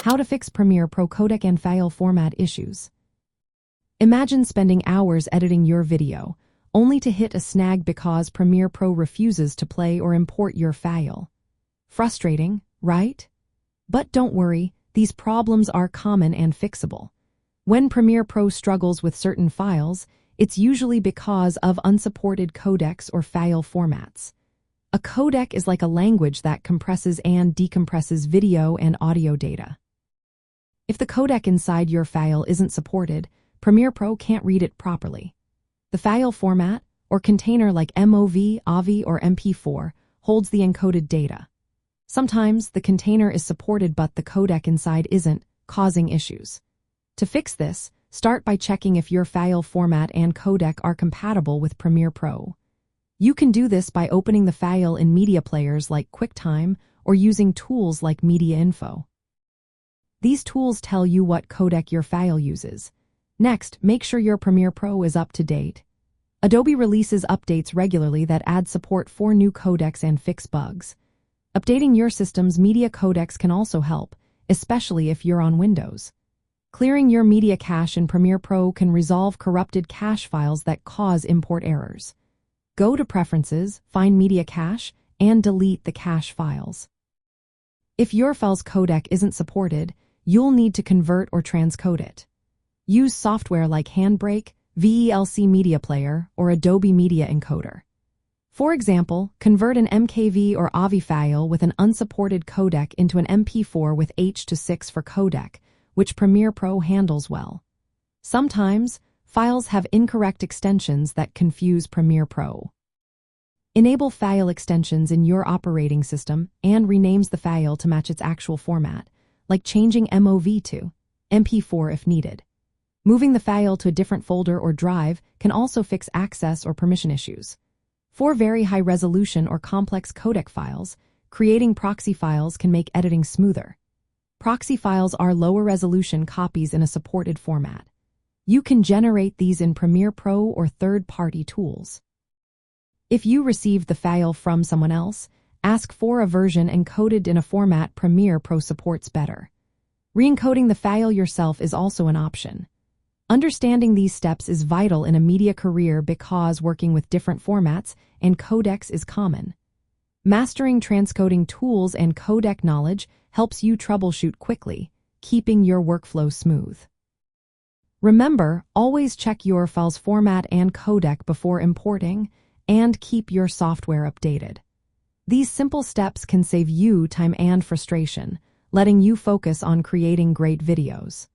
How to fix Premiere Pro codec and file format issues. Imagine spending hours editing your video, only to hit a snag because Premiere Pro refuses to play or import your file. Frustrating, right? But don't worry, these problems are common and fixable. When Premiere Pro struggles with certain files, it's usually because of unsupported codecs or file formats. A codec is like a language that compresses and decompresses video and audio data. If the codec inside your file isn't supported, Premiere Pro can't read it properly. The file format, or container like MOV, AVI, or MP4, holds the encoded data. Sometimes the container is supported but the codec inside isn't, causing issues. To fix this, start by checking if your file format and codec are compatible with Premiere Pro. You can do this by opening the file in media players like QuickTime or using tools like Media Info. These tools tell you what codec your file uses. Next, make sure your Premiere Pro is up to date. Adobe releases updates regularly that add support for new codecs and fix bugs. Updating your system's media codecs can also help, especially if you're on Windows. Clearing your media cache in Premiere Pro can resolve corrupted cache files that cause import errors. Go to Preferences, find Media Cache, and delete the cache files. If your file's codec isn't supported, you'll need to convert or transcode it. Use software like Handbrake, VLC Media Player, or Adobe Media Encoder. For example, convert an MKV or AVI file with an unsupported codec into an MP4 with H.264 for codec, which Premiere Pro handles well. Sometimes, files have incorrect extensions that confuse Premiere Pro. Enable file extensions in your operating system and renames the file to match its actual format, like changing MOV to MP4 if needed. Moving the file to a different folder or drive can also fix access or permission issues. For very high-resolution or complex codec files, creating proxy files can make editing smoother. Proxy files are lower-resolution copies in a supported format. You can generate these in Premiere Pro or third-party tools. If you received the file from someone else, ask for a version encoded in a format Premiere Pro supports better. Re-encoding the file yourself is also an option. Understanding these steps is vital in a media career because working with different formats and codecs is common. Mastering transcoding tools and codec knowledge helps you troubleshoot quickly, keeping your workflow smooth. Remember, always check your file's format and codec before importing, and keep your software updated. These simple steps can save you time and frustration, letting you focus on creating great videos.